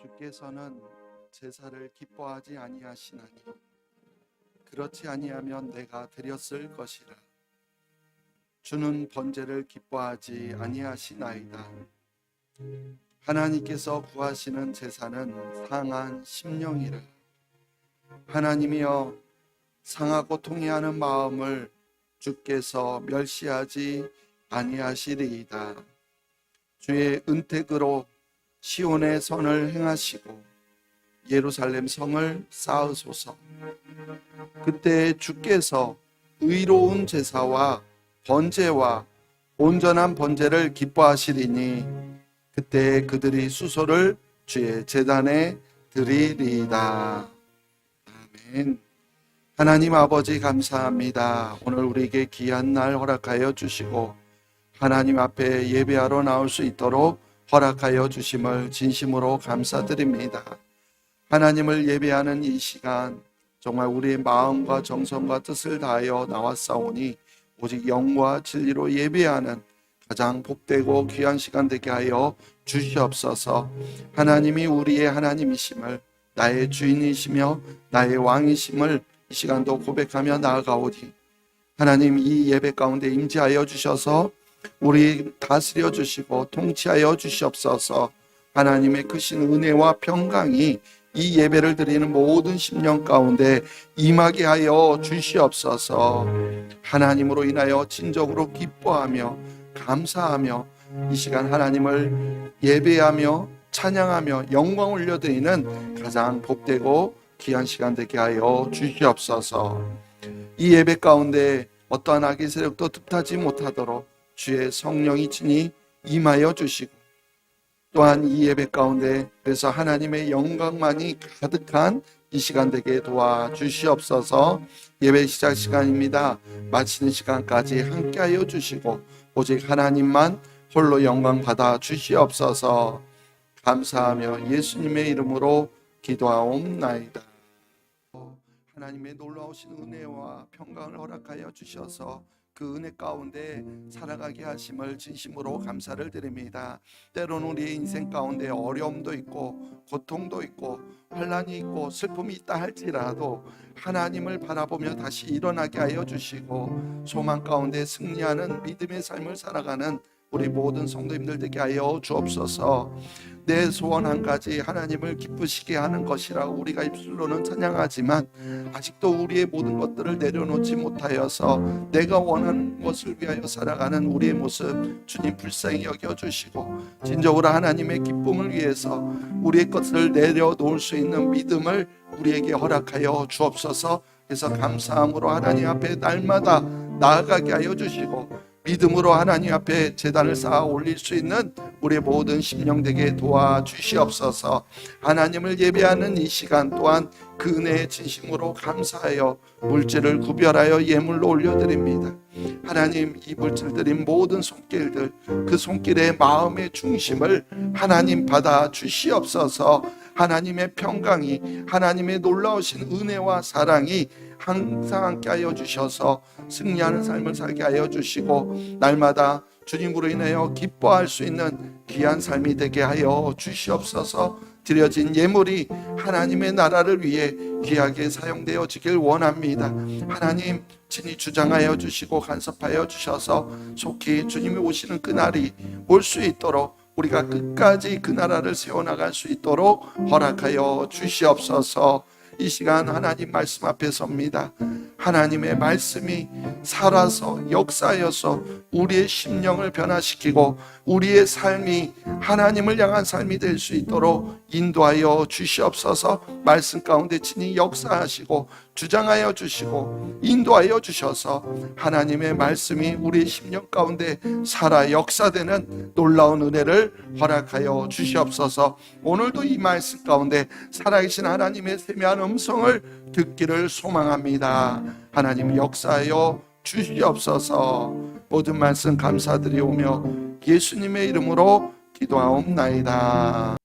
주께서는 제사를 기뻐하지 아니하시나니 그렇지 아니하면 내가 드렸을 것이라. 주는 번제를 기뻐하지 아니하시나이다. 하나님께서 구하시는 제사는 상한 심령이라. 하나님이여, 상하고 통회하는 마음을 주께서 멸시하지 아니하시리이다. 주의 은택으로 시온의 선을 행하시고 예루살렘 성을 쌓으소서. 그때 주께서 의로운 제사와 번제와 온전한 번제를 기뻐하시리니 그때 그들이 수소를 주의 제단에 드리리이다. 아멘. 하나님 아버지 감사합니다. 오늘 우리에게 귀한 날 허락하여 주시고 하나님 앞에 예배하러 나올 수 있도록 허락하여 주심을 진심으로 감사드립니다. 하나님을 예배하는 이 시간 정말 우리의 마음과 정성과 뜻을 다하여 나왔사오니 오직 영과 진리로 예배하는 가장 복되고 귀한 시간 되게 하여 주시옵소서. 하나님이 우리의 하나님이심을, 나의 주인이시며 나의 왕이심을 이 시간도 고백하며 나아가오니 하나님 이 예배 가운데 임재하여 주셔서 우리 다스려 주시고 통치하여 주시옵소서. 하나님의 크신 은혜와 평강이 이 예배를 드리는 모든 심령 가운데 임하게 하여 주시옵소서. 하나님으로 인하여 진정으로 기뻐하며 감사하며 이 시간 하나님을 예배하며 찬양하며 영광 올려드리는 가장 복되고 귀한 시간 되게 하여 주시옵소서. 이 예배 가운데 어떠한 악의 세력도 틈타지 못하도록 주의 성령이 친히 임하여 주시고 또한 이 예배 가운데 그래서 하나님의 영광만이 가득한 이 시간 되게 도와주시옵소서. 예배 시작 시간입니다. 마치는 시간까지 함께하여 주시고 오직 하나님만 홀로 영광 받아 주시옵소서. 감사하며 예수님의 이름으로 기도하옵나이다. 하나님의 놀라우신 은혜와 평강을 허락하여 주셔서 그 은혜 가운데 살아가게 하심을 진심으로 감사를 드립니다. 때로는 우리의 인생 가운데 어려움도 있고 고통도 있고 환난이 있고 슬픔이 있다 할지라도 하나님을 바라보며 다시 일어나게 하여 주시고 소망 가운데 승리하는 믿음의 삶을 살아가는 우리 모든 성도님들 되게 하여 주옵소서. 내 소원 한 가지 하나님을 기쁘시게 하는 것이라고 우리가 입술로는 찬양하지만 아직도 우리의 모든 것들을 내려놓지 못하여서 내가 원하는 것을 위하여 살아가는 우리의 모습 주님 불쌍히 여겨주시고 진정으로 하나님의 기쁨을 위해서 우리의 것을 내려놓을 수 있는 믿음을 우리에게 허락하여 주옵소서. 그래서 감사함으로 하나님 앞에 날마다 나아가게 하여 주시고 믿음으로 하나님 앞에 제단을 쌓아 올릴 수 있는 우리의 모든 심령되게 도와주시옵소서. 하나님을 예배하는 이 시간 또한 그 은혜의 진심으로 감사하여 물질을 구별하여 예물로 올려드립니다. 하나님 이 물질 드린 모든 손길들 그 손길의 마음의 중심을 하나님 받아 주시옵소서. 하나님의 평강이 하나님의 놀라우신 은혜와 사랑이 항상 함께 하여 주셔서 승리하는 삶을 살게 하여 주시고 날마다 주님으로 인하여 기뻐할 수 있는 귀한 삶이 되게 하여 주시옵소서. 드려진 예물이 하나님의 나라를 위해 귀하게 사용되어지길 원합니다. 하나님 친히 주장하여 주시고 간섭하여 주셔서 속히 주님이 오시는 그날이 올 수 있도록 우리가 끝까지 그 나라를 세워나갈 수 있도록 허락하여 주시옵소서. 이 시간 하나님 말씀 앞에 섭니다. 하나님의 말씀이 살아서 역사여서 우리의 심령을 변화시키고 우리의 삶이 하나님을 향한 삶이 될 수 있도록 인도하여 주시옵소서. 말씀 가운데 친히 역사하시고 주장하여 주시고 인도하여 주셔서 하나님의 말씀이 우리의 심령 가운데 살아 역사되는 놀라운 은혜를 허락하여 주시옵소서. 오늘도 이 말씀 가운데 살아계신 하나님의 세미한 음성을 듣기를 소망합니다. 하나님 역사하여 주시옵소서. 모든 말씀 감사드리오며 예수님의 이름으로 기도하옵나이다.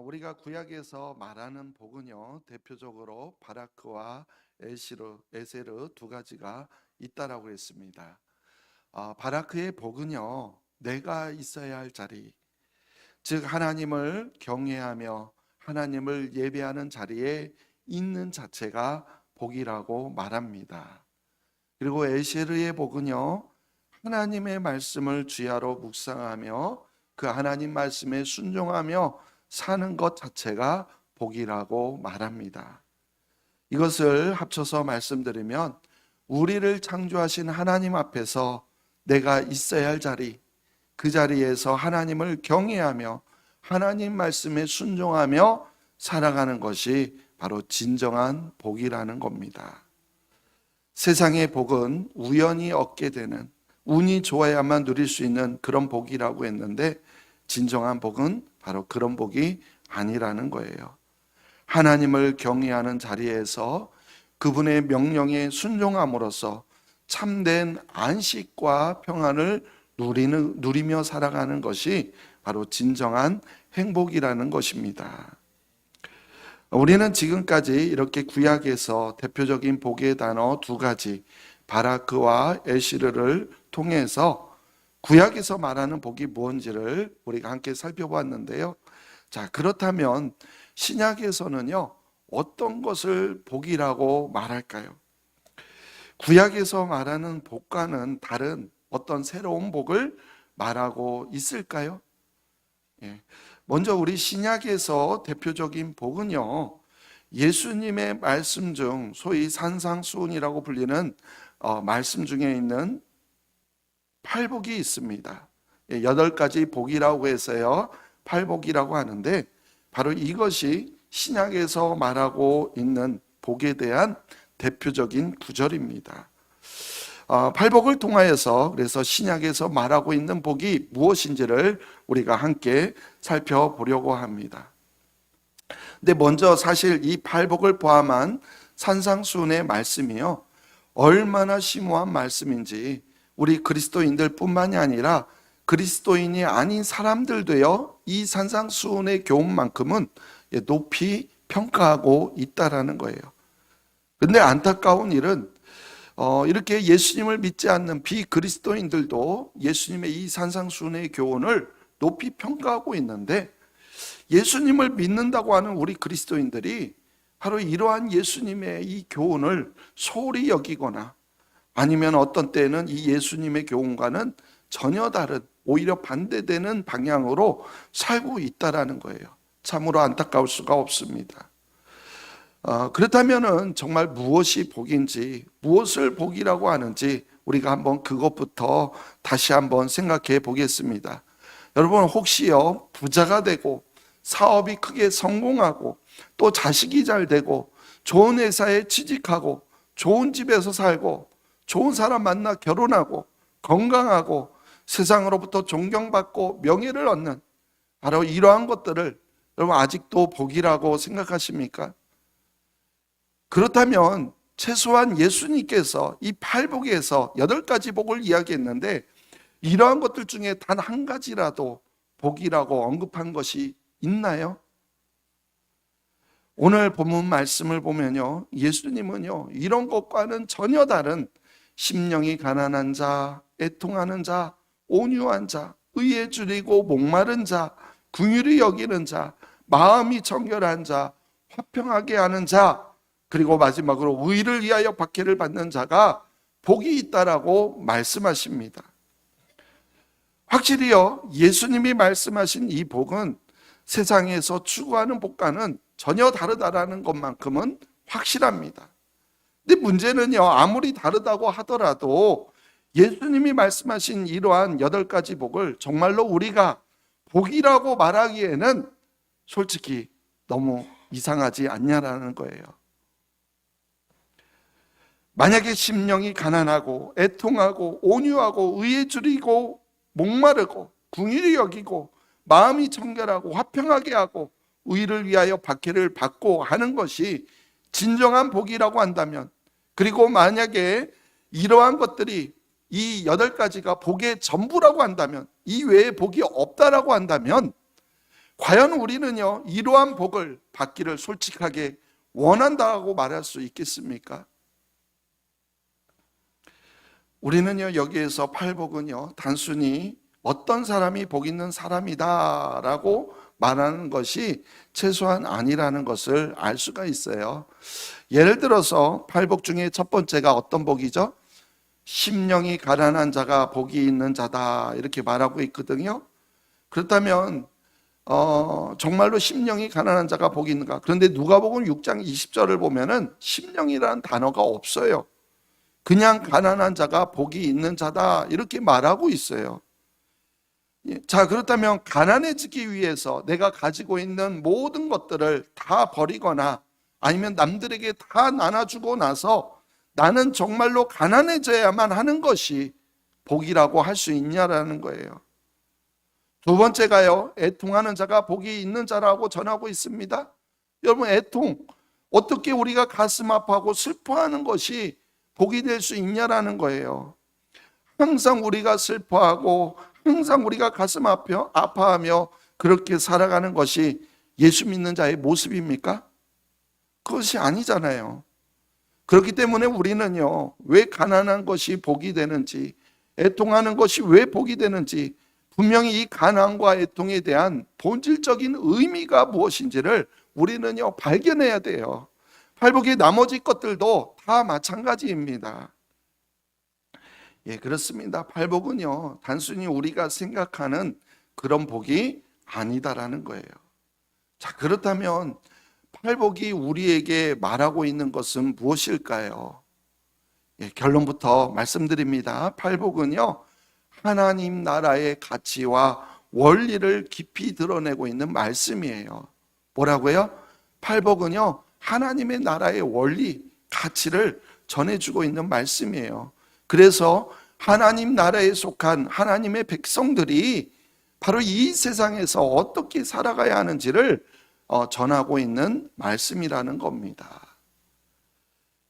우리가 구약에서 말하는 복은요 대표적으로 바라크와 에세르 두 가지가 있다라고 했습니다. 바라크의 복은요 내가 있어야 할 자리, 즉 하나님을 경외하며 하나님을 예배하는 자리에 있는 자체가 복이라고 말합니다. 그리고 에시르의 복은요, 하나님의 말씀을 주야로 묵상하며 그 하나님 말씀에 순종하며 사는 것 자체가 복이라고 말합니다. 이것을 합쳐서 말씀드리면 우리를 창조하신 하나님 앞에서 내가 있어야 할 자리, 그 자리에서 하나님을 경외하며 하나님 말씀에 순종하며 살아가는 것이 바로 진정한 복이라는 겁니다. 세상의 복은 우연히 얻게 되는, 운이 좋아야만 누릴 수 있는 그런 복이라고 했는데 진정한 복은 바로 그런 복이 아니라는 거예요. 하나님을 경외하는 자리에서 그분의 명령에 순종함으로써 참된 안식과 평안을 누리며 살아가는 것이 바로 진정한 행복이라는 것입니다. 우리는 지금까지 이렇게 구약에서 대표적인 복의 단어 두 가지, 바라크와 에시르를 통해서 구약에서 말하는 복이 무엇인지를 우리가 함께 살펴보았는데요. 자, 그렇다면 신약에서는요, 어떤 것을 복이라고 말할까요? 구약에서 말하는 복과는 다른 어떤 새로운 복을 말하고 있을까요? 먼저 우리 신약에서 대표적인 복은요, 예수님의 말씀 중 소위 산상수훈이라고 불리는 말씀 중에 있는 팔복이 있습니다. 8가지 복이라고 해서요, 팔복이라고 하는데 바로 이것이 신약에서 말하고 있는 복에 대한 대표적인 구절입니다. 팔복을 통하여서 그래서 신약에서 말하고 있는 복이 무엇인지를 우리가 함께 살펴보려고 합니다. 근데 먼저 사실 이 팔복을 포함한 산상수훈의 말씀이요, 얼마나 심오한 말씀인지 우리 그리스도인들 뿐만이 아니라 그리스도인이 아닌 사람들도요, 이 산상수훈의 교훈만큼은 높이 평가하고 있다라는 거예요. 근데 안타까운 일은 이렇게 예수님을 믿지 않는 비그리스도인들도 예수님의 이 산상수훈의 교훈을 높이 평가하고 있는데, 예수님을 믿는다고 하는 우리 그리스도인들이 바로 이러한 예수님의 이 교훈을 소홀히 여기거나 아니면 어떤 때는 이 예수님의 교훈과는 전혀 다른, 오히려 반대되는 방향으로 살고 있다라는 거예요. 참으로 안타까울 수가 없습니다. 그렇다면 정말 무엇이 복인지, 무엇을 복이라고 하는지 우리가 한번 그것부터 다시 한번 생각해 보겠습니다. 여러분, 혹시요, 부자가 되고 사업이 크게 성공하고 또 자식이 잘 되고 좋은 회사에 취직하고 좋은 집에서 살고 좋은 사람 만나 결혼하고 건강하고 세상으로부터 존경받고 명예를 얻는 바로 이러한 것들을 여러분 아직도 복이라고 생각하십니까? 그렇다면 최소한 예수님께서 이 팔복에서 8가지 복을 이야기했는데 이러한 것들 중에 단 한 가지라도 복이라고 언급한 것이 있나요? 오늘 본문 말씀을 보면요, 예수님은요, 이런 것과는 전혀 다른 심령이 가난한 자, 애통하는 자, 온유한 자, 의에 줄이고 목마른 자, 긍휼히 여기는 자, 마음이 정결한 자, 화평하게 하는 자, 그리고 마지막으로 의를 위하여 박해를 받는 자가 복이 있다라고 말씀하십니다. 확실히요, 예수님이 말씀하신 이 복은 세상에서 추구하는 복과는 전혀 다르다라는 것만큼은 확실합니다. 근데 문제는요, 아무리 다르다고 하더라도 예수님이 말씀하신 이러한 8가지 복을 정말로 우리가 복이라고 말하기에는 솔직히 너무 이상하지 않냐라는 거예요. 만약에 심령이 가난하고 애통하고 온유하고 의에 줄이고 목마르고 긍휼히 여기고 마음이 청결하고 화평하게 하고 의를 위하여 박해를 받고 하는 것이 진정한 복이라고 한다면, 그리고 만약에 이러한 것들이 이 8가지가 복의 전부라고 한다면, 이 외에 복이 없다라고 한다면 과연 우리는요, 이러한 복을 받기를 솔직하게 원한다고 말할 수 있겠습니까? 우리는요, 여기에서 팔복은요, 단순히 어떤 사람이 복 있는 사람이다라고 말하는 것이 최소한 아니라는 것을 알 수가 있어요. 예를 들어서 팔복 중에 첫 번째가 어떤 복이죠? 심령이 가난한 자가 복이 있는 자다 이렇게 말하고 있거든요. 그렇다면 정말로 심령이 가난한 자가 복이 있는가? 그런데 누가복음 6장 20절을 보면은 심령이라는 단어가 없어요. 그냥 가난한 자가 복이 있는 자다 이렇게 말하고 있어요. 자, 그렇다면 가난해지기 위해서 내가 가지고 있는 모든 것들을 다 버리거나 아니면 남들에게 다 나눠주고 나서 나는 정말로 가난해져야만 하는 것이 복이라고 할 수 있냐라는 거예요. 두 번째가요, 애통하는 자가 복이 있는 자라고 전하고 있습니다. 여러분, 애통, 어떻게 우리가 가슴 아파하고 슬퍼하는 것이 복이 될 수 있냐라는 거예요. 항상 우리가 슬퍼하고 항상 우리가 가슴 아파하며 그렇게 살아가는 것이 예수 믿는 자의 모습입니까? 그것이 아니잖아요. 그렇기 때문에 우리는요, 왜 가난한 것이 복이 되는지, 애통하는 것이 왜 복이 되는지, 분명히 이 가난과 애통에 대한 본질적인 의미가 무엇인지를 우리는요, 발견해야 돼요. 팔복의 나머지 것들도 다 마찬가지입니다. 예, 그렇습니다. 팔복은요, 단순히 우리가 생각하는 그런 복이 아니다라는 거예요. 자, 그렇다면 팔복이 우리에게 말하고 있는 것은 무엇일까요? 예, 결론부터 말씀드립니다. 팔복은요, 하나님 나라의 가치와 원리를 깊이 드러내고 있는 말씀이에요. 뭐라고요? 팔복은요, 하나님의 나라의 원리, 가치를 전해주고 있는 말씀이에요. 그래서 하나님 나라에 속한 하나님의 백성들이 바로 이 세상에서 어떻게 살아가야 하는지를 전하고 있는 말씀이라는 겁니다.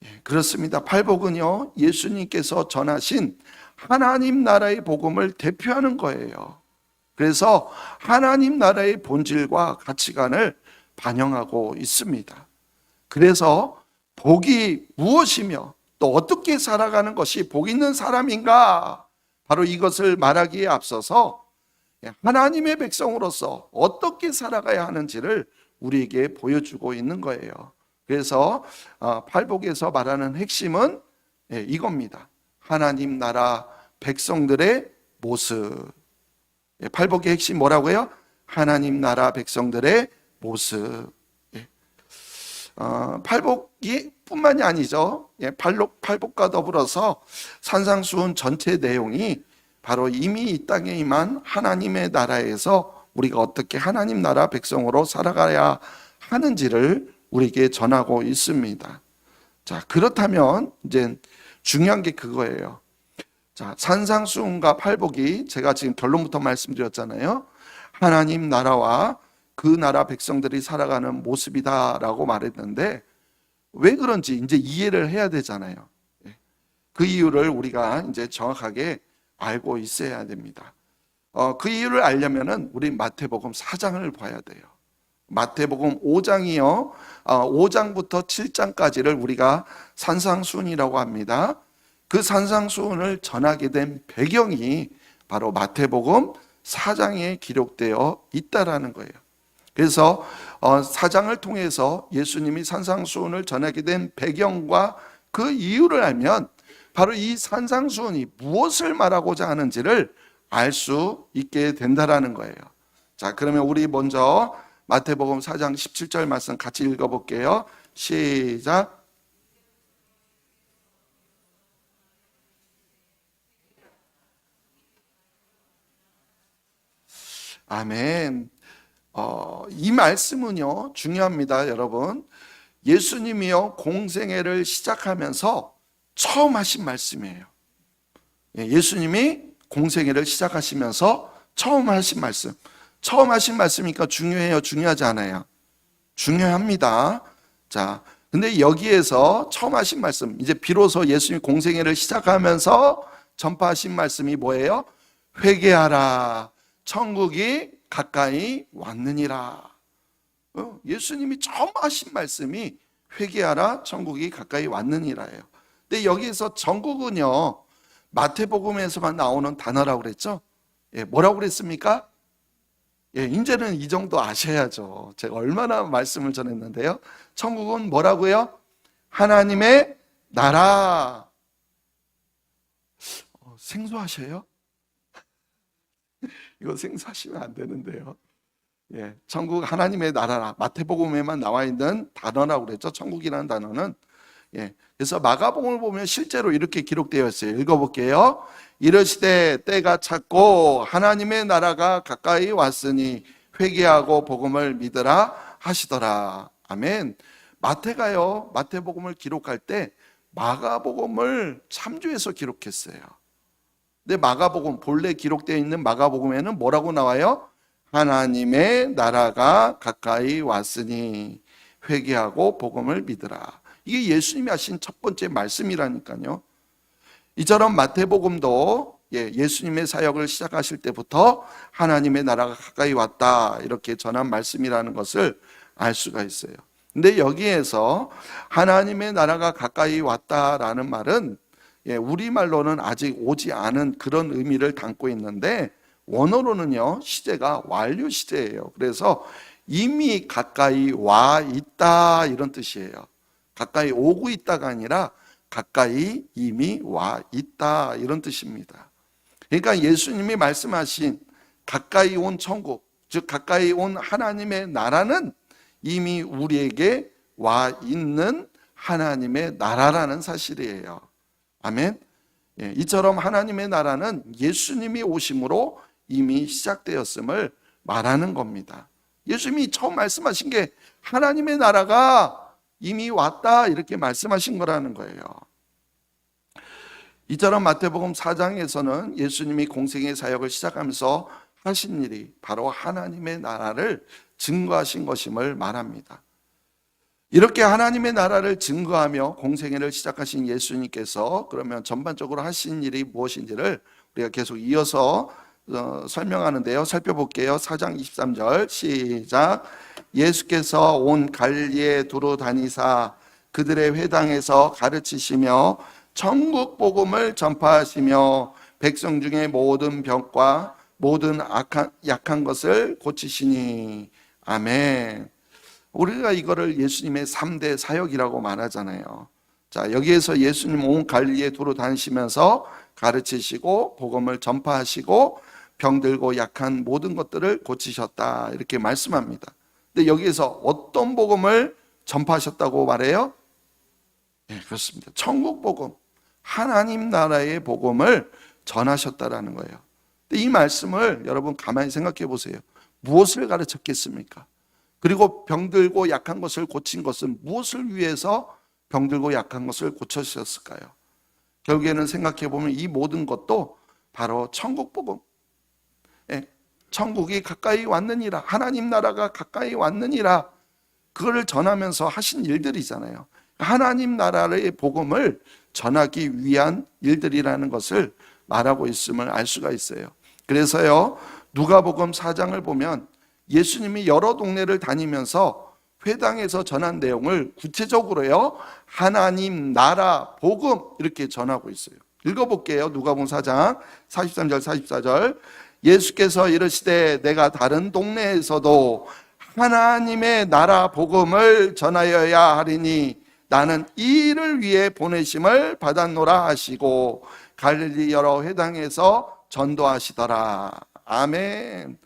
예, 그렇습니다. 팔복은요, 예수님께서 전하신 하나님 나라의 복음을 대표하는 거예요. 그래서 하나님 나라의 본질과 가치관을 반영하고 있습니다. 그래서 복이 무엇이며 또 어떻게 살아가는 것이 복 있는 사람인가? 바로 이것을 말하기에 앞서서 하나님의 백성으로서 어떻게 살아가야 하는지를 우리에게 보여주고 있는 거예요. 그래서 팔복에서 말하는 핵심은 이겁니다. 하나님 나라 백성들의 모습. 팔복의 핵심 뭐라고요? 하나님 나라 백성들의 모습. 팔복이 뿐만이 아니죠. 팔복과 더불어서 산상수훈 전체 내용이 바로 이미 이 땅에 임한 하나님의 나라에서 우리가 어떻게 하나님 나라 백성으로 살아가야 하는지를 우리에게 전하고 있습니다. 자, 그렇다면 이제 중요한 게 그거예요. 자, 산상수훈과 팔복이 제가 지금 결론부터 말씀드렸잖아요. 하나님 나라와 그 나라 백성들이 살아가는 모습이다라고 말했는데 왜 그런지 이제 이해를 해야 되잖아요. 그 이유를 우리가 이제 정확하게 알고 있어야 됩니다. 그 이유를 알려면은 우리 마태복음 4장을 봐야 돼요. 마태복음 5장이요. 5장부터 7장까지를 우리가 산상수훈이라고 합니다. 그 산상수훈을 전하게 된 배경이 바로 마태복음 4장에 기록되어 있다라는 거예요. 그래서 4장을 통해서 예수님이 산상수훈을 전하게 된 배경과 그 이유를 알면 바로 이 산상수훈이 무엇을 말하고자 하는지를 알 수 있게 된다라는 거예요. 자, 그러면 우리 먼저 마태복음 4장 17절 말씀 같이 읽어볼게요. 시작. 아멘. 이 말씀은요, 중요합니다, 여러분. 예수님이요, 공생애를 시작하면서 처음 하신 말씀이에요. 예수님이 공생애를 시작하시면서 처음 하신 말씀. 처음 하신 말씀이니까 중요해요, 중요하지 않아요? 중요합니다. 자, 근데 여기에서 처음 하신 말씀, 이제 비로소 예수님이 공생애를 시작하면서 전파하신 말씀이 뭐예요? 회개하라. 천국이 가까이 왔느니라. 예수님이 처음 하신 말씀이 회개하라, 천국이 가까이 왔느니라예요. 근데 여기서 천국은요, 마태복음에서만 나오는 단어라고 그랬죠? 뭐라고 그랬습니까? 이제는 이 정도 아셔야죠. 제가 얼마나 말씀을 전했는데요. 천국은 뭐라고요? 하나님의 나라. 생소하셔요? 이거 생소하시면 안 되는데요. 천국 하나님의 나라라. 마태복음에만 나와 있는 단어라고 그랬죠. 천국이라는 단어는. 그래서 마가복음을 보면 실제로 이렇게 기록되어 있어요. 읽어볼게요. 이르시되 때가 찼고 하나님의 나라가 가까이 왔으니 회개하고 복음을 믿으라 하시더라. 아멘. 마태가요, 마태복음을 기록할 때 마가복음을 참조해서 기록했어요. 근데 마가복음, 본래 기록되어 있는 마가복음에는 뭐라고 나와요? 하나님의 나라가 가까이 왔으니 회개하고 복음을 믿으라. 이게 예수님이 하신 첫 번째 말씀이라니까요. 이처럼 마태복음도 예수님의 사역을 시작하실 때부터 하나님의 나라가 가까이 왔다 이렇게 전한 말씀이라는 것을 알 수가 있어요. 근데 여기에서 하나님의 나라가 가까이 왔다라는 말은 우리말로는 아직 오지 않은 그런 의미를 담고 있는데 원어로는요, 시제가 완료 시제예요. 그래서 이미 가까이 와 있다 이런 뜻이에요. 가까이 오고 있다가 아니라 가까이 이미 와 있다 이런 뜻입니다. 그러니까 예수님이 말씀하신 가까이 온 천국, 즉 가까이 온 하나님의 나라는 이미 우리에게 와 있는 하나님의 나라라는 사실이에요. 아멘. 이처럼 하나님의 나라는 예수님이 오심으로 이미 시작되었음을 말하는 겁니다. 예수님이 처음 말씀하신 게 하나님의 나라가 이미 왔다 이렇게 말씀하신 거라는 거예요. 이처럼 마태복음 4장에서는 예수님이 공생의 사역을 시작하면서 하신 일이 바로 하나님의 나라를 증거하신 것임을 말합니다. 이렇게 하나님의 나라를 증거하며 공생애를 시작하신 예수님께서 그러면 전반적으로 하신 일이 무엇인지를 우리가 계속 이어서 설명하는데요. 살펴볼게요. 4장 23절 시작. 예수께서 온 갈릴리에 두루 다니사 그들의 회당에서 가르치시며 천국 복음을 전파하시며 백성 중에 모든 병과 모든 약한 것을 고치시니. 아멘. 우리가 이거를 예수님의 3대 사역이라고 말하잖아요. 자, 여기에서 예수님 온 갈릴리에 두루 다니시면서 가르치시고 복음을 전파하시고 병들고 약한 모든 것들을 고치셨다 이렇게 말씀합니다. 근데 여기에서 어떤 복음을 전파하셨다고 말해요? 그렇습니다. 천국 복음, 하나님 나라의 복음을 전하셨다라는 거예요. 근데 이 말씀을 여러분 가만히 생각해 보세요. 무엇을 가르쳤겠습니까? 그리고 병들고 약한 것을 고친 것은 무엇을 위해서 병들고 약한 것을 고쳐주셨을까요? 결국에는 생각해 보면 이 모든 것도 바로 천국 복음, 천국이 가까이 왔느니라, 하나님 나라가 가까이 왔느니라, 그거를 전하면서 하신 일들이잖아요. 하나님 나라의 복음을 전하기 위한 일들이라는 것을 말하고 있음을 알 수가 있어요. 그래서요, 누가복음 4장을 보면 예수님이 여러 동네를 다니면서 회당에서 전한 내용을 구체적으로요, 하나님 나라 복음 이렇게 전하고 있어요. 읽어볼게요. 누가복음 4장 43절 44절. 예수께서 이르시되 내가 다른 동네에서도 하나님의 나라 복음을 전하여야 하리니 나는 이 일을 위해 보내심을 받았노라 하시고 갈릴리 여러 회당에서 전도하시더라. 아멘.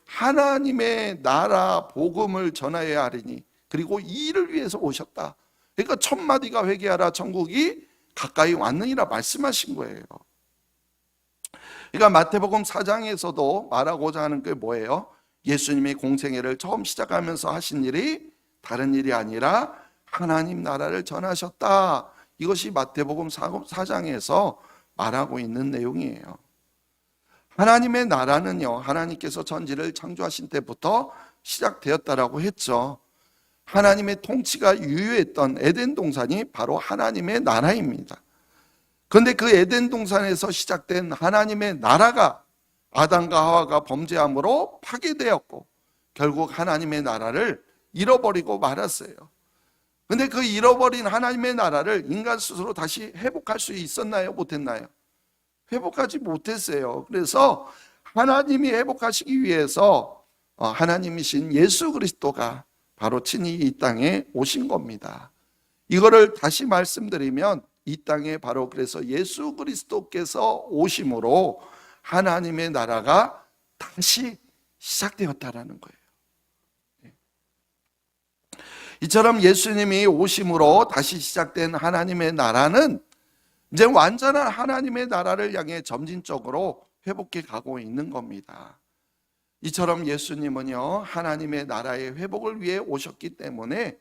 하나님의 나라 복음을 전하여야 하리니, 그리고 이 일을 위해서 오셨다. 그러니까 천마디가 회개하라, 천국이 가까이 왔느니라 말씀하신 거예요. 그러니까 마태복음 4장에서도 말하고자 하는 게 뭐예요? 예수님이 공생애를 처음 시작하면서 하신 일이 다른 일이 아니라 하나님 나라를 전하셨다. 이것이 마태복음 4장에서 말하고 있는 내용이에요. 하나님의 나라는요, 하나님께서 천지를 창조하신 때부터 시작되었다라고 했죠. 하나님의 통치가 유효했던 에덴 동산이 바로 하나님의 나라입니다. 그런데 그 에덴 동산에서 시작된 하나님의 나라가 아담과 하와가 범죄함으로 파괴되었고 결국 하나님의 나라를 잃어버리고 말았어요. 그런데 그 잃어버린 하나님의 나라를 인간 스스로 다시 회복할 수 있었나요? 못했나요? 회복하지 못했어요. 그래서 하나님이 회복하시기 위해서 하나님이신 예수 그리스도가 바로 친히 이 땅에 오신 겁니다. 이거를 다시 말씀드리면 이 땅에 바로 그래서 예수 그리스도께서 오심으로 하나님의 나라가 다시 시작되었다라는 거예요. 이처럼 예수님이 오심으로 다시 시작된 하나님의 나라는 이제 완전한 하나님의 나라를 향해 점진적으로 회복해 가고 있는 겁니다. 이처럼 예수님은요, 하나님의 나라의 회복을 위해 오셨기 때문에,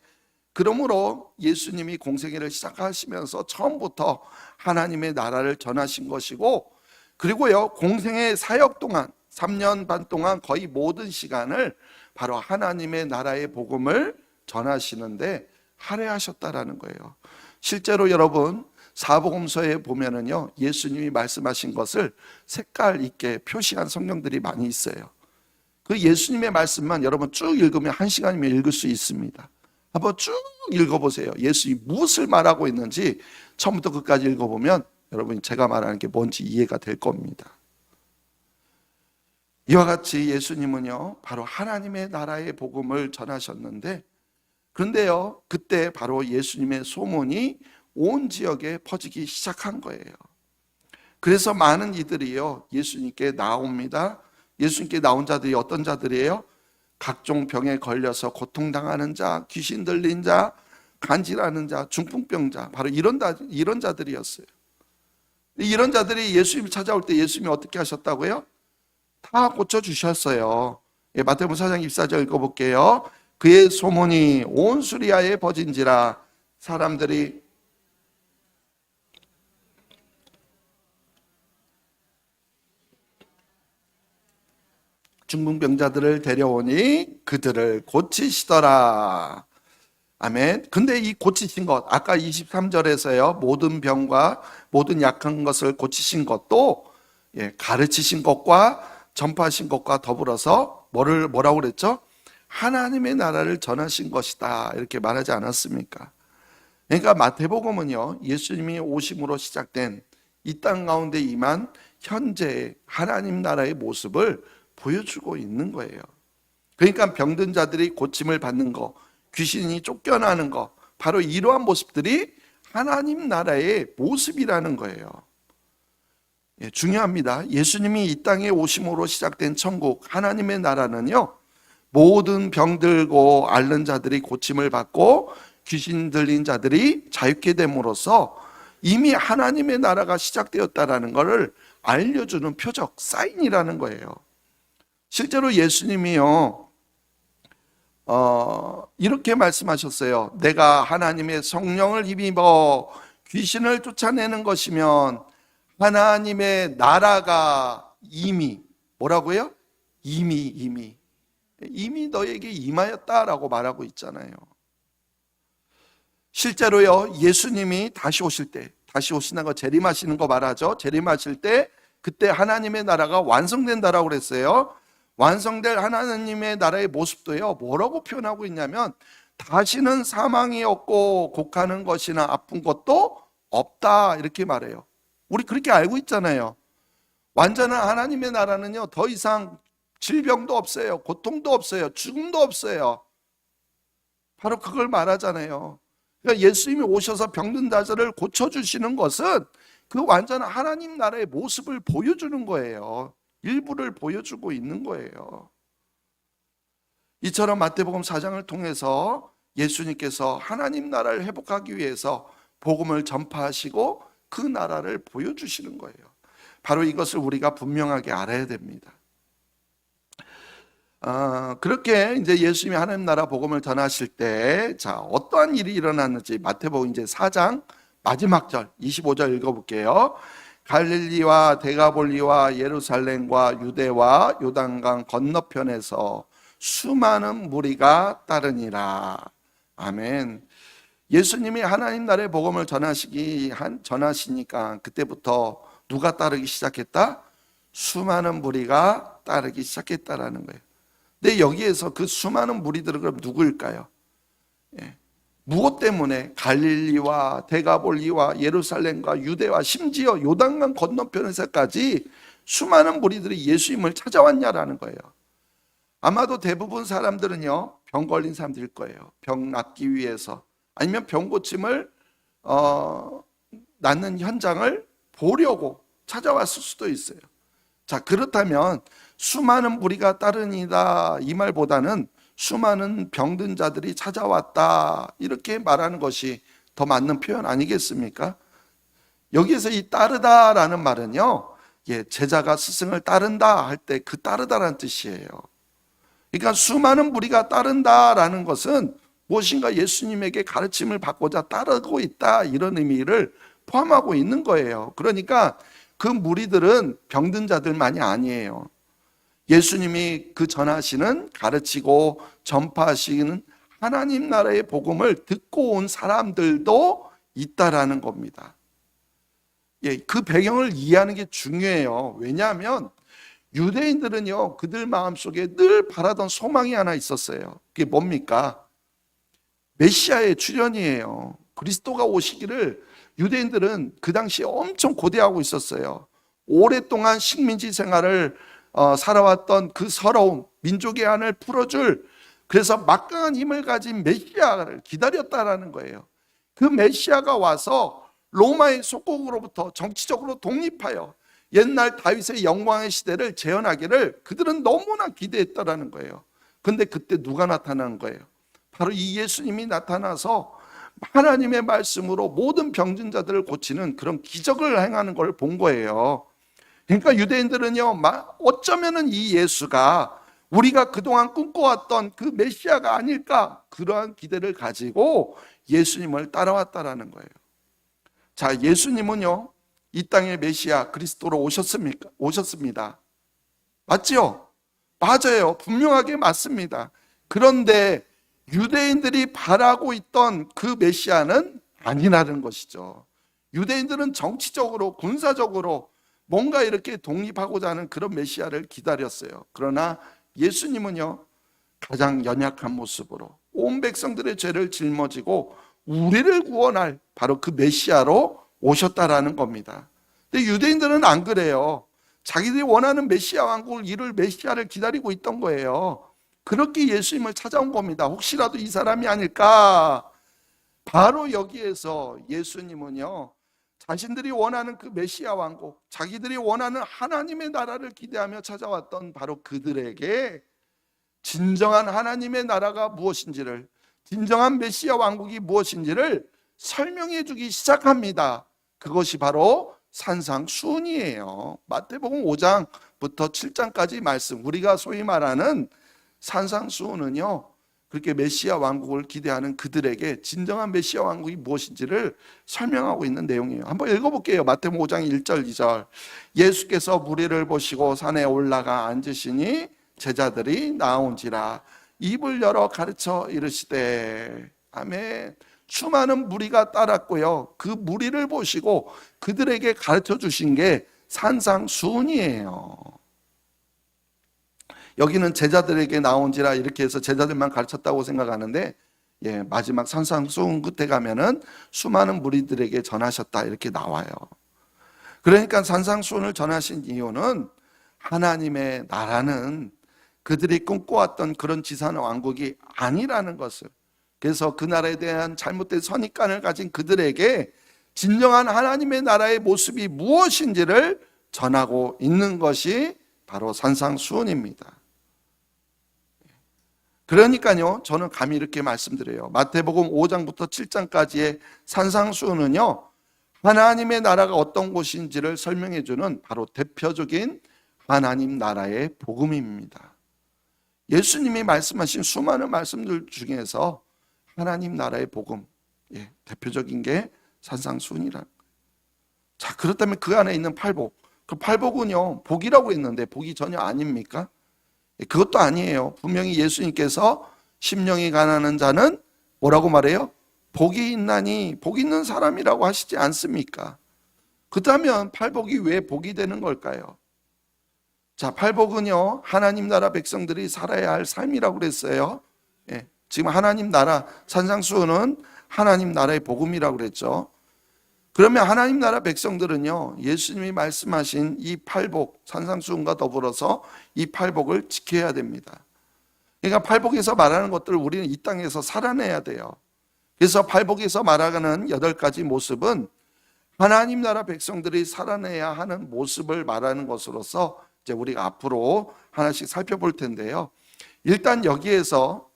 그러므로 예수님이 공생애를 시작하시면서 처음부터 하나님의 나라를 전하신 것이고, 그리고요, 공생애 사역 동안 3년 반 동안 거의 모든 시간을 바로 하나님의 나라의 복음을 전하시는데 할애하셨다라는 거예요. 실제로 여러분 사복음서에 보면은요, 예수님이 말씀하신 것을 색깔 있게 표시한 성경들이 많이 있어요. 그 예수님의 말씀만 여러분 쭉 읽으면 1시간이면 읽을 수 있습니다. 한번 쭉 읽어보세요. 예수님이 무엇을 말하고 있는지 처음부터 끝까지 읽어보면 여러분이 제가 말하는 게 뭔지 이해가 될 겁니다. 이와 같이 예수님은요, 바로 하나님의 나라의 복음을 전하셨는데, 그런데요, 그때 바로 예수님의 소문이 온 지역에 퍼지기 시작한 거예요. 그래서 많은 이들이요, 예수님께 나옵니다. 예수님께 나온 자들이 어떤 자들이에요? 각종 병에 걸려서 고통당하는 자, 귀신 들린 자, 간질하는 자, 중풍병자, 바로 이런 자들이었어요. 이런 자들이 예수님을 찾아올 때 예수님이 어떻게 하셨다고요? 다 고쳐주셨어요. 마태복음 4장 24절 읽어볼게요. 그의 소문이 온 수리아에 퍼진지라 사람들이 중풍병자들을 데려오니 그들을 고치시더라. 아멘. 근데 이 고치신 것, 아까 23절에서요, 모든 병과 모든 약한 것을 고치신 것도 가르치신 것과 전파하신 것과 더불어서 뭐라고 그랬죠? 하나님의 나라를 전하신 것이다, 이렇게 말하지 않았습니까? 그러니까 마태복음은요, 예수님이 오심으로 시작된 이 땅 가운데 임한 현재 하나님 나라의 모습을 보여주고 있는 거예요. 그러니까 병든 자들이 고침을 받는 거, 귀신이 쫓겨나는 거, 바로 이러한 모습들이 하나님 나라의 모습이라는 거예요. 중요합니다. 예수님이 이 땅에 오심으로 시작된 천국, 하나님의 나라는요, 모든 병들고 앓는 자들이 고침을 받고 귀신 들린 자들이 자유케 됨으로써 이미 하나님의 나라가 시작되었다라는 것을 알려주는 표적, 사인이라는 거예요. 실제로 예수님이요, 이렇게 말씀하셨어요. 내가 하나님의 성령을 힘입어 귀신을 쫓아내는 것이면 하나님의 나라가 이미 뭐라고요? 이미 너에게 임하였다라고 말하고 있잖아요. 실제로요, 예수님이 다시 오실 때, 다시 오시는 거 재림하시는 거 말하죠. 재림하실 때 그때 하나님의 나라가 완성된다라고 그랬어요. 완성될 하나님의 나라의 모습도요, 뭐라고 표현하고 있냐면 다시는 사망이 없고 곡하는 것이나 아픈 것도 없다, 이렇게 말해요. 우리 그렇게 알고 있잖아요. 완전한 하나님의 나라는요, 더 이상 질병도 없어요, 고통도 없어요, 죽음도 없어요. 바로 그걸 말하잖아요. 그러니까 예수님이 오셔서 병든 자들을 고쳐주시는 것은 그 완전한 하나님 나라의 모습을 보여주는 거예요. 일부를 보여주고 있는 거예요. 이처럼 마태복음 4장을 통해서 예수님께서 하나님 나라를 회복하기 위해서 복음을 전파하시고 그 나라를 보여주시는 거예요. 바로 이것을 우리가 분명하게 알아야 됩니다. 그렇게 이제 예수님이 하나님 나라 복음을 전하실 때, 자, 어떠한 일이 일어났는지 마태복음 이제 4장 마지막 절 25절 읽어볼게요. 갈릴리와 데가볼리와 예루살렘과 유대와 요단강 건너편에서 수많은 무리가 따르니라. 아멘. 예수님이 하나님 나라의 복음을 전하시니까 그때부터 누가 따르기 시작했다? 수많은 무리가 따르기 시작했다라는 거예요. 근데 여기에서 그 수많은 무리들은 그럼 누구일까요? 무엇 때문에 갈릴리와 데가볼리와 예루살렘과 유대와 심지어 요단강 건너편에서까지 수많은 무리들이 예수님을 찾아왔냐라는 거예요. 아마도 대부분 사람들은요, 병 걸린 사람들일 거예요. 병 낫기 위해서, 아니면 병 고침을 낫는 현장을 보려고 찾아왔을 수도 있어요. 자, 그렇다면 수많은 무리가 따르니라 이 말보다는 수많은 병든 자들이 찾아왔다, 이렇게 말하는 것이 더 맞는 표현 아니겠습니까? 여기에서 이 따르다라는 말은요, 제자가 스승을 따른다 할 때 그 따르다라는 뜻이에요. 그러니까 수많은 무리가 따른다라는 것은 무엇인가 예수님에게 가르침을 받고자 따르고 있다, 이런 의미를 포함하고 있는 거예요. 그러니까 그 무리들은 병든 자들만이 아니에요. 예수님이 그 전하시는, 가르치고 전파하시는 하나님 나라의 복음을 듣고 온 사람들도 있다라는 겁니다. 그 배경을 이해하는 게 중요해요. 왜냐하면 유대인들은요, 그들 마음속에 늘 바라던 소망이 하나 있었어요. 그게 뭡니까? 메시아의 출현이에요. 그리스도가 오시기를 유대인들은 그 당시에 엄청 고대하고 있었어요. 오랫동안 식민지 생활을 살아왔던 그 서러움, 민족의 한을 풀어줄, 그래서 막강한 힘을 가진 메시아를 기다렸다라는 거예요. 그 메시아가 와서 로마의 속국으로부터 정치적으로 독립하여 옛날 다윗의 영광의 시대를 재현하기를 그들은 너무나 기대했다라는 거예요. 근데 그때 누가 나타난 거예요? 바로 이 예수님이 나타나서 하나님의 말씀으로 모든 병든 자들을 고치는 그런 기적을 행하는 걸 본 거예요. 그러니까 유대인들은요, 어쩌면은 이 예수가 우리가 그동안 꿈꿔왔던 그 메시아가 아닐까, 그러한 기대를 가지고 예수님을 따라왔다라는 거예요. 자, 예수님은요, 이 땅의 메시아 그리스도로 오셨습니다. 맞죠? 맞아요. 분명하게 맞습니다. 그런데 유대인들이 바라고 있던 그 메시아는 아니라는 것이죠. 유대인들은 정치적으로, 군사적으로 뭔가 이렇게 독립하고자 하는 그런 메시아를 기다렸어요. 그러나 예수님은요, 가장 연약한 모습으로 온 백성들의 죄를 짊어지고 우리를 구원할 바로 그 메시아로 오셨다라는 겁니다. 근데 유대인들은 안 그래요. 자기들이 원하는 메시아 왕국을 이룰 메시아를 기다리고 있던 거예요. 그렇게 예수님을 찾아온 겁니다. 혹시라도 이 사람이 아닐까? 바로 여기에서 예수님은요, 자신들이 원하는 그 메시아 왕국, 자기들이 원하는 하나님의 나라를 기대하며 찾아왔던 바로 그들에게 진정한 하나님의 나라가 무엇인지를, 진정한 메시아 왕국이 무엇인지를 설명해 주기 시작합니다. 그것이 바로 산상수훈이에요. 마태복음 5장부터 7장까지 말씀, 우리가 소위 말하는 산상수훈은요, 그렇게 메시아 왕국을 기대하는 그들에게 진정한 메시아 왕국이 무엇인지를 설명하고 있는 내용이에요. 한번 읽어볼게요. 마태복음 5장 1절 2절. 예수께서 무리를 보시고 산에 올라가 앉으시니 제자들이 나온지라 입을 열어 가르쳐 이르시되. 아멘. 수많은 무리가 따랐고요, 그 무리를 보시고 그들에게 가르쳐 주신 게 산상수훈이에요. 여기는 제자들에게 나온지라 이렇게 해서 제자들만 가르쳤다고 생각하는데, 마지막 산상수훈 끝에 가면은 수많은 무리들에게 전하셨다 이렇게 나와요. 그러니까 산상수훈을 전하신 이유는 하나님의 나라는 그들이 꿈꿔왔던 그런 지상 왕국이 아니라는 것을, 그래서 그 나라에 대한 잘못된 선입관을 가진 그들에게 진정한 하나님의 나라의 모습이 무엇인지를 전하고 있는 것이 바로 산상수훈입니다. 그러니까요, 저는 감히 이렇게 말씀드려요. 마태복음 5장부터 7장까지의 산상수훈은요, 하나님의 나라가 어떤 곳인지를 설명해 주는 바로 대표적인 하나님 나라의 복음입니다. 예수님이 말씀하신 수많은 말씀들 중에서 하나님 나라의 복음, 대표적인 게 산상수훈이라는 거예요. 자, 그렇다면 그 안에 있는 팔복, 그 팔복은요, 복이라고 했는데 복이 전혀 아닙니까? 그것도 아니에요. 분명히 예수님께서 심령이 가난한 자는 뭐라고 말해요? 복이 있나니, 복 있는 사람이라고 하시지 않습니까? 그렇다면 팔복이 왜 복이 되는 걸까요? 자, 팔복은요, 하나님 나라 백성들이 살아야 할 삶이라고 그랬어요. 지금 하나님 나라, 산상수훈은 하나님 나라의 복음이라고 그랬죠. 그러면 하나님 나라 백성들은요, 예수님이 말씀하신 이 팔복, 산상수훈과 더불어서 이 팔복을 지켜야 됩니다. 그러니까 팔복에서 말하는 것들을 우리는 이 땅에서 살아내야 돼요. 그래서 팔복에서 말하는 8가지 모습은 하나님 나라 백성들이 살아내야 하는 모습을 말하는 것으로서 이제 우리가 앞으로 하나씩 살펴볼 텐데요. 일단 여기에서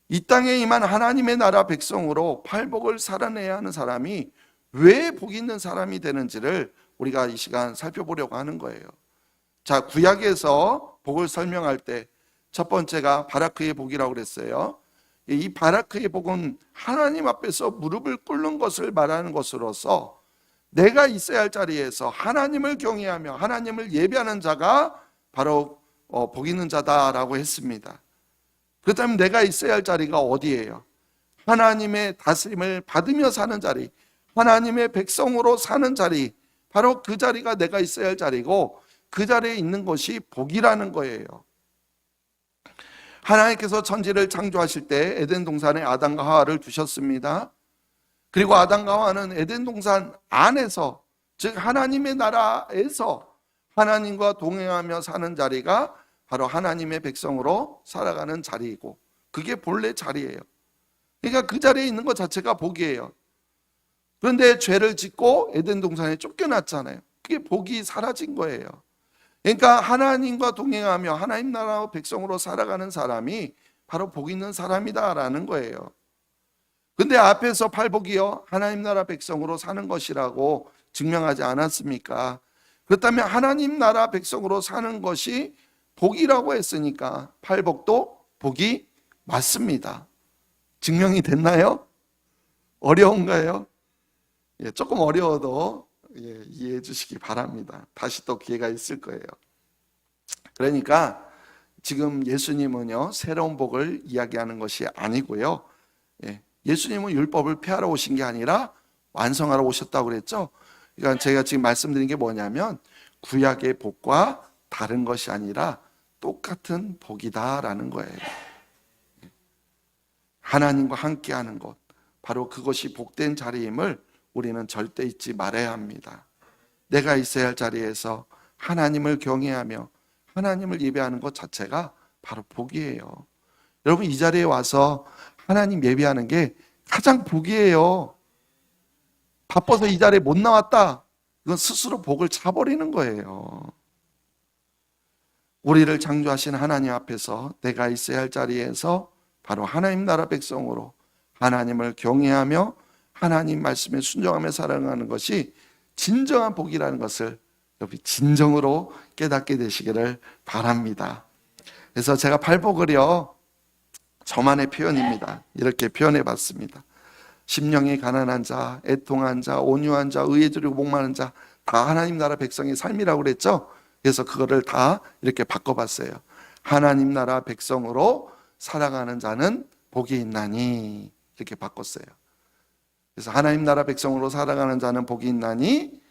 이 땅에 임한 하나님의 나라 백성으로 팔복을 살아내야 하는 사람이 왜 복 있는 사람이 되는지를 우리가 이 시간 살펴보려고 하는 거예요. 자, 구약에서 복을 설명할 때 첫 번째가 바라크의 복이라고 그랬어요. 이 바라크의 복은 하나님 앞에서 무릎을 꿇는 것을 말하는 것으로서 내가 있어야 할 자리에서 하나님을 경외하며 하나님을 예배하는 자가 바로 복 있는 자다라고 했습니다. 그렇다면 내가 있어야 할 자리가 어디예요? 하나님의 다스림을 받으며 사는 자리, 하나님의 백성으로 사는 자리, 바로 그 자리가 내가 있어야 할 자리고 그 자리에 있는 것이 복이라는 거예요. 하나님께서 천지를 창조하실 때 에덴 동산에 아담과 하와를 두셨습니다. 그리고 아담과 하와는 에덴 동산 안에서, 즉 하나님의 나라에서 하나님과 동행하며 사는 자리가 바로 하나님의 백성으로 살아가는 자리이고 그게 본래 자리예요. 그러니까 그 자리에 있는 것 자체가 복이에요. 그런데 죄를 짓고 에덴 동산에 쫓겨났잖아요. 그게 복이 사라진 거예요. 그러니까 하나님과 동행하며 하나님 나라 백성으로 살아가는 사람이 바로 복 있는 사람이다라는 거예요. 근데 앞에서 팔복이요, 하나님 나라 백성으로 사는 것이라고 증명하지 않았습니까? 그렇다면 하나님 나라 백성으로 사는 것이 복이라고 했으니까 팔복도 복이 맞습니다. 증명이 됐나요? 어려운가요? 조금 어려워도 이해해 주시기 바랍니다. 다시 또 기회가 있을 거예요. 그러니까 지금 예수님은요, 새로운 복을 이야기하는 것이 아니고요, 예수님은 율법을 폐하러 오신 게 아니라 완성하러 오셨다고 그랬죠. 그러니까 제가 지금 말씀드린 게 뭐냐면 구약의 복과 다른 것이 아니라 똑같은 복이다라는 거예요. 하나님과 함께하는 것, 바로 그것이 복된 자리임을 우리는 절대 잊지 말아야 합니다. 내가 있어야 할 자리에서 하나님을 경외하며 하나님을 예배하는 것 자체가 바로 복이에요. 여러분, 이 자리에 와서 하나님 예배하는 게 가장 복이에요. 바빠서 이 자리에 못 나왔다, 이건 스스로 복을 차버리는 거예요. 우리를 창조하신 하나님 앞에서 내가 있어야 할 자리에서 바로 하나님 나라 백성으로 하나님을 경외하며 하나님 말씀에 순종하며 살아가는 것이 진정한 복이라는 것을 여러분이 진정으로 깨닫게 되시기를 바랍니다. 그래서 제가 팔복을요, 저만의 표현입니다. 이렇게 표현해 봤습니다. 심령이 가난한 자, 애통한 자, 온유한 자, 의에 두르고 목마른 자, 다 하나님 나라 백성의 삶이라고 그랬죠. 그래서 그거를 다 이렇게 바꿔봤어요. 하나님 나라 백성으로 살아가는 자는 복이 있나니, 이렇게 바꿨어요. 그래서 하나님 나라 백성으로 살아가는 자는 복이 있나니,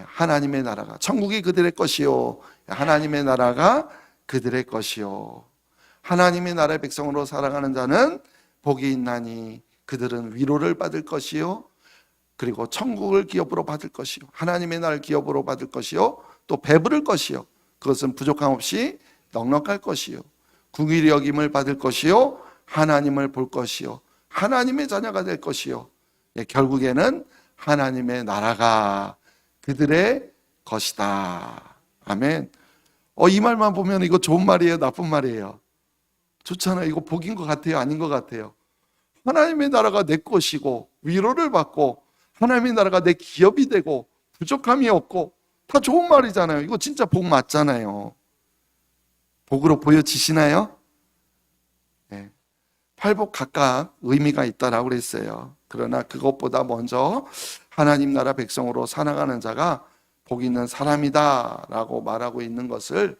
하나님의 나라가, 천국이 그들의 것이요, 하나님의 나라가 그들의 것이요, 하나님의 나라의 백성으로 살아가는 자는 복이 있나니 그들은 위로를 받을 것이요, 그리고 천국을 기업으로 받을 것이요, 하나님의 나라를 기업으로 받을 것이요, 또 배부를 것이요, 그것은 부족함 없이 넉넉할 것이요, 긍휼히 여김을 받을 것이요, 하나님을 볼 것이요, 하나님의 자녀가 될 것이요, 결국에는 하나님의 나라가 그들의 것이다. 아멘. 이 말만 보면 이거 좋은 말이에요, 나쁜 말이에요? 좋잖아요. 이거 복인 것 같아요, 아닌 것 같아요? 하나님의 나라가 내 것이고 위로를 받고 하나님의 나라가 내 기업이 되고 부족함이 없고, 다 좋은 말이잖아요. 이거 진짜 복 맞잖아요. 복으로 보여지시나요? 네. 팔복 각각 의미가 있다라고 그랬어요. 그러나 그것보다 먼저 하나님 나라 백성으로 살아가는 자가 복 있는 사람이다 라고 말하고 있는 것을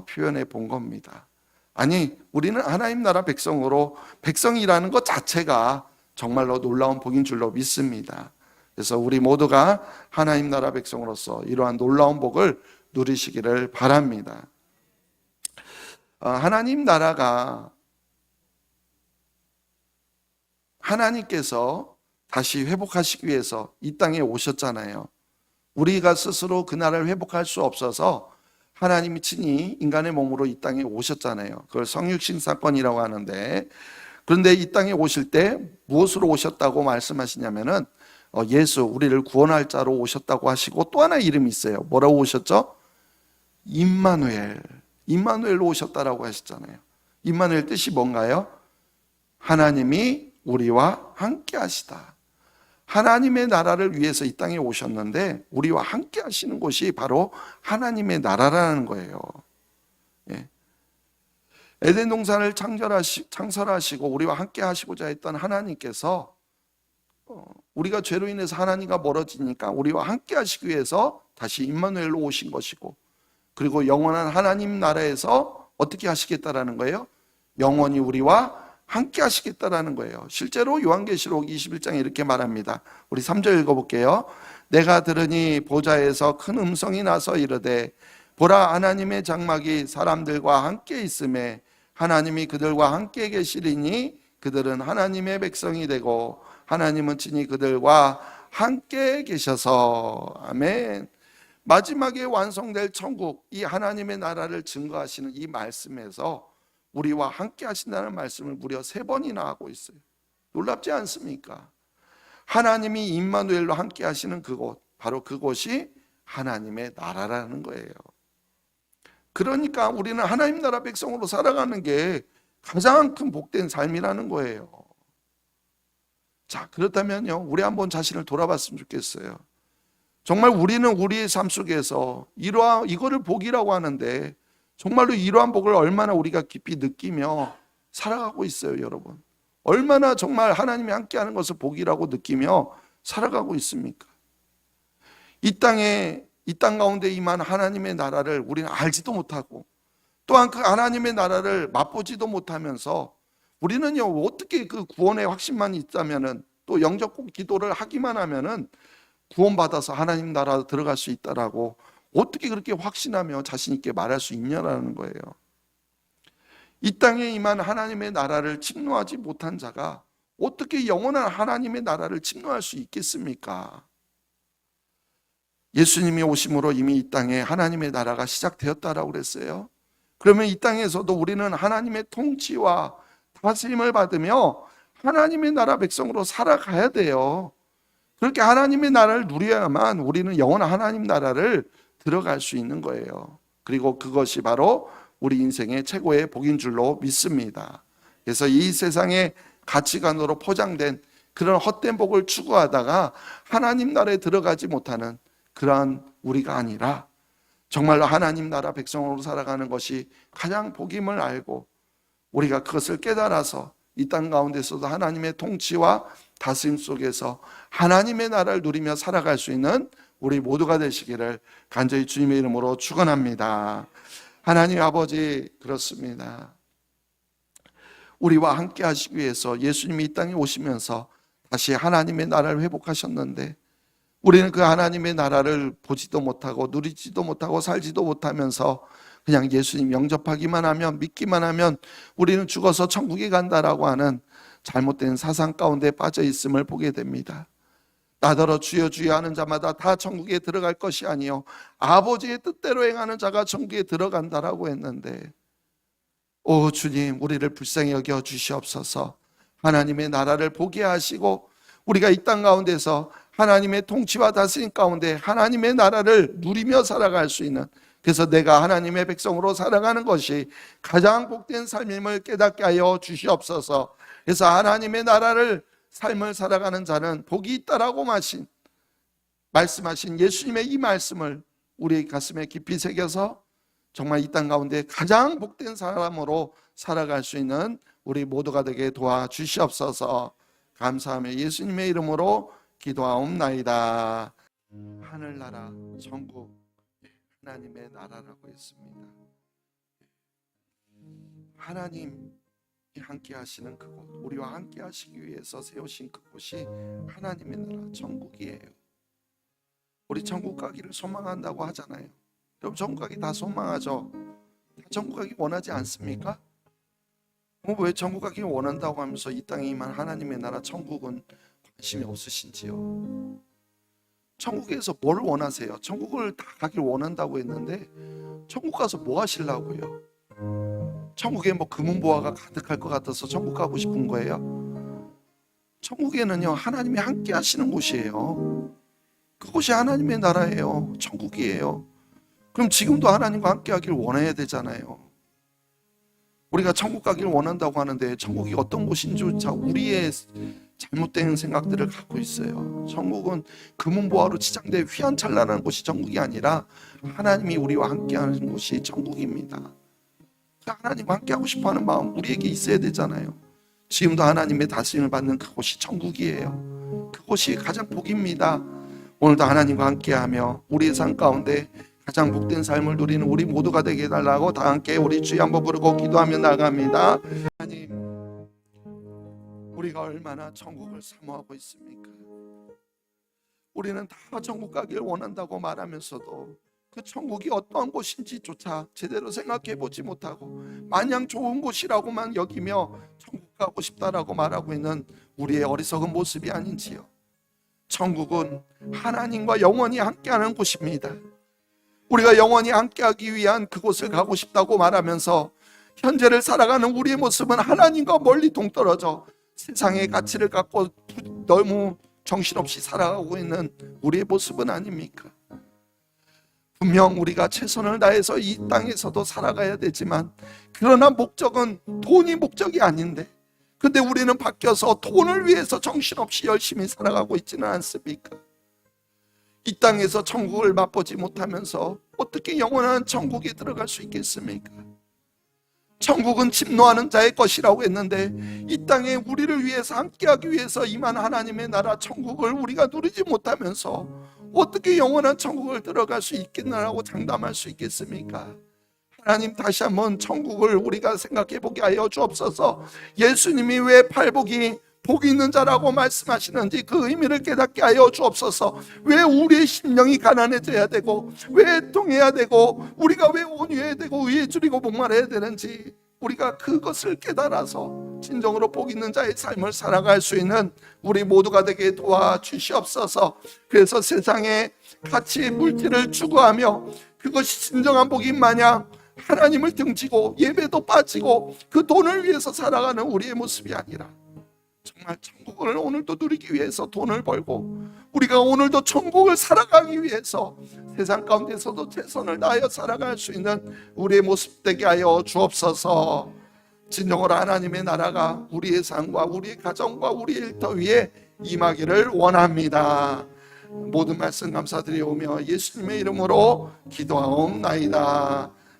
표현해 본 겁니다. 아니, 우리는 하나님 나라 백성으로, 백성이라는 것 자체가 정말로 놀라운 복인 줄로 믿습니다. 그래서 우리 모두가 하나님 나라 백성으로서 이러한 놀라운 복을 누리시기를 바랍니다. 하나님 나라가, 하나님께서 다시 회복하시기 위해서 이 땅에 오셨잖아요. 우리가 스스로 그 나라를 회복할 수 없어서 하나님이 친히 인간의 몸으로 이 땅에 오셨잖아요. 그걸 성육신 사건이라고 하는데, 그런데 이 땅에 오실 때 무엇으로 오셨다고 말씀하시냐면은 예수, 우리를 구원할 자로 오셨다고 하시고, 또 하나 이름이 있어요. 뭐라고 오셨죠? 임마누엘로 오셨다라고 하셨잖아요. 임마누엘 뜻이 뭔가요? 하나님이 우리와 함께 하시다. 하나님의 나라를 위해서 이 땅에 오셨는데 우리와 함께 하시는 곳이 바로 하나님의 나라라는 거예요. 예. 에덴 동산을 창설하시고 우리와 함께 하시고자 했던 하나님께서 우리가 죄로 인해서 하나님과 멀어지니까 우리와 함께 하시기 위해서 다시 임마누엘로 오신 것이고, 그리고 영원한 하나님 나라에서 어떻게 하시겠다라는 거예요? 영원히 우리와 함께 하시겠다라는 거예요. 실제로 요한계시록 21장에 이렇게 말합니다. 우리 3절 읽어볼게요. 내가 들으니 보좌에서 큰 음성이 나서 이르되 보라, 하나님의 장막이 사람들과 함께 있음에 하나님이 그들과 함께 계시리니 그들은 하나님의 백성이 되고 하나님은 친히 그들과 함께 계셔서. 아멘. 마지막에 완성될 천국, 이 하나님의 나라를 증거하시는 이 말씀에서 우리와 함께 하신다는 말씀을 무려 3번이나 하고 있어요. 놀랍지 않습니까? 하나님이 임마누엘로 함께 하시는 그곳, 바로 그곳이 하나님의 나라라는 거예요. 그러니까 우리는 하나님 나라 백성으로 살아가는 게 가장 큰 복된 삶이라는 거예요. 자, 그렇다면요, 우리 한번 자신을 돌아봤으면 좋겠어요. 정말 우리는 우리의 삶 속에서 이거를 복이라고 하는데 정말로 이러한 복을 얼마나 우리가 깊이 느끼며 살아가고 있어요, 여러분? 얼마나 정말 하나님이 함께하는 것을 복이라고 느끼며 살아가고 있습니까? 이 땅 가운데 임한 하나님의 나라를 우리는 알지도 못하고, 또한 그 하나님의 나라를 맛보지도 못하면서 우리는요, 어떻게 그 구원의 확신만 있다면은, 또 영접 기도를 하기만 하면은 구원받아서 하나님 나라 들어갈 수 있다라고 어떻게 그렇게 확신하며 자신 있게 말할 수 있냐라는 거예요. 이 땅에 임한 하나님의 나라를 침노하지 못한 자가 어떻게 영원한 하나님의 나라를 침노할 수 있겠습니까? 예수님이 오심으로 이미 이 땅에 하나님의 나라가 시작되었다라고 그랬어요. 그러면 이 땅에서도 우리는 하나님의 통치와 다스림을 받으며 하나님의 나라 백성으로 살아가야 돼요. 그렇게 하나님의 나라를 누려야만 우리는 영원한 하나님 나라를 들어갈 수 있는 거예요. 그리고 그것이 바로 우리 인생의 최고의 복인 줄로 믿습니다. 그래서 이 세상의 가치관으로 포장된 그런 헛된 복을 추구하다가 하나님 나라에 들어가지 못하는 그러한 우리가 아니라 정말로 하나님 나라 백성으로 살아가는 것이 가장 복임을 알고 우리가 그것을 깨달아서 이 땅 가운데서도 하나님의 통치와 다스림 속에서 하나님의 나라를 누리며 살아갈 수 있는 우리 모두가 되시기를 간절히 주님의 이름으로 축원합니다. 하나님 아버지, 그렇습니다. 우리와 함께 하시기 위해서 예수님이 이 땅에 오시면서 다시 하나님의 나라를 회복하셨는데 우리는 그 하나님의 나라를 보지도 못하고 누리지도 못하고 살지도 못하면서 그냥 예수님 영접하기만 하면, 믿기만 하면 우리는 죽어서 천국에 간다라고 하는 잘못된 사상 가운데 빠져 있음을 보게 됩니다. 나더러 주여 주여 하는 자마다 다 천국에 들어갈 것이 아니요 아버지의 뜻대로 행하는 자가 천국에 들어간다라고 했는데, 오 주님, 우리를 불쌍히 여겨 주시옵소서. 하나님의 나라를 보게 하시고 우리가 이 땅 가운데서 하나님의 통치와 다스림 가운데 하나님의 나라를 누리며 살아갈 수 있는, 그래서 내가 하나님의 백성으로 살아가는 것이 가장 복된 삶임을 깨닫게 하여 주시옵소서. 그래서 하나님의 나라를 삶을 살아가는 자는 복이 있다라고 말씀하신 예수님의 이 말씀을 우리 가슴에 깊이 새겨서 정말 이 땅 가운데 가장 복된 사람으로 살아갈 수 있는 우리 모두가 되게 도와주시옵소서. 감사하며 예수님의 이름으로 기도하옵나이다. 하늘나라 천국 하나님의 나라라고 했습니다. 하나님이 함께 하시는 그곳, 우리와 함께 하시기 위해서 세우신 그곳이 하나님의 나라 천국이에요. 우리 천국 가기를 소망한다고 하잖아요. 여러분, 천국 가기 다 소망하죠? 천국 가기 원하지 않습니까? 왜 천국 가기 원한다고 하면서 이 땅에 임한 하나님의 나라 천국은 관심이 없으신지요? 천국에서 뭘 원하세요? 천국을 다 가길 원한다고 했는데 천국 가서 뭐 하시려고요? 천국에 뭐 금은보화가 가득할 것 같아서 천국 가고 싶은 거예요? 천국에는요, 하나님이 함께 하시는 곳이에요. 그곳이 하나님의 나라예요. 천국이에요. 그럼 지금도 하나님과 함께 하길 원해야 되잖아요. 우리가 천국 가길 원한다고 하는데 천국이 어떤 곳인지조차 우리의 잘못된 생각들을 갖고 있어요. 천국은 금은보화로 치장된 휘황찬란한 곳이 천국이 아니라 하나님이 우리와 함께하는 곳이 천국입니다. 하나님과 함께하고 싶어하는 마음 우리에게 있어야 되잖아요. 지금도 하나님의 다스림을 받는 그곳이 천국이에요. 그곳이 가장 복입니다. 오늘도 하나님과 함께하며 우리의 삶 가운데 가장 복된 삶을 누리는 우리 모두가 되게 해달라고 다 함께 우리 주여 한번 부르고 기도하며 나갑니다. 하나님, 우리가 얼마나 천국을 사모하고 있습니까? 우리는 다 천국 가길 원한다고 말하면서도 그 천국이 어떠한 곳인지조차 제대로 생각해 보지 못하고 마냥 좋은 곳이라고만 여기며 천국 가고 싶다라고 말하고 있는 우리의 어리석은 모습이 아닌지요. 천국은 하나님과 영원히 함께하는 곳입니다. 우리가 영원히 함께하기 위한 그곳을 가고 싶다고 말하면서 현재를 살아가는 우리의 모습은 하나님과 멀리 동떨어져 세상의 가치를 갖고 너무 정신없이 살아가고 있는 우리의 모습은 아닙니까? 분명 우리가 최선을 다해서 이 땅에서도 살아가야 되지만 그러나 목적은 돈이 목적이 아닌데 근데 우리는 바뀌어서 돈을 위해서 정신없이 열심히 살아가고 있지는 않습니까? 이 땅에서 천국을 맛보지 못하면서 어떻게 영원한 천국에 들어갈 수 있겠습니까? 천국은 침노하는 자의 것이라고 했는데 이 땅에 우리를 위해서 함께하기 위해서 임한 하나님의 나라 천국을 우리가 누리지 못하면서 어떻게 영원한 천국을 들어갈 수 있겠나라고 장담할 수 있겠습니까? 하나님, 다시 한번 천국을 우리가 생각해 보게 하여 주옵소서. 예수님이 왜 팔복이 복이 있는 자라고 말씀하시는지 그 의미를 깨닫게 하여 주옵소서. 왜 우리의 심령이 가난해져야 되고 왜 애통해야 되고 우리가 왜 온유해야 되고 의에 줄이고 목말라야 되는지 우리가 그것을 깨달아서 진정으로 복 있는 자의 삶을 살아갈 수 있는 우리 모두가 되게 도와주시옵소서. 그래서 세상에 가치 물질을 추구하며 그것이 진정한 복인 마냥 하나님을 등지고 예배도 빠지고 그 돈을 위해서 살아가는 우리의 모습이 아니라 정말 천국을 오늘도 누리기 위해서 돈을 벌고 우리가 오늘도 천국을 살아가기 위해서 세상 가운데서도 최선을 다하여 살아갈 수 있는 우리의 모습 되게 하여 주옵소서. 진정으로 하나님의 나라가 우리의 삶과 우리의 가정과 우리의 일터 위에 임하기를 원합니다. 모든 말씀 감사드리오며 예수님의 이름으로 기도하옵나이다.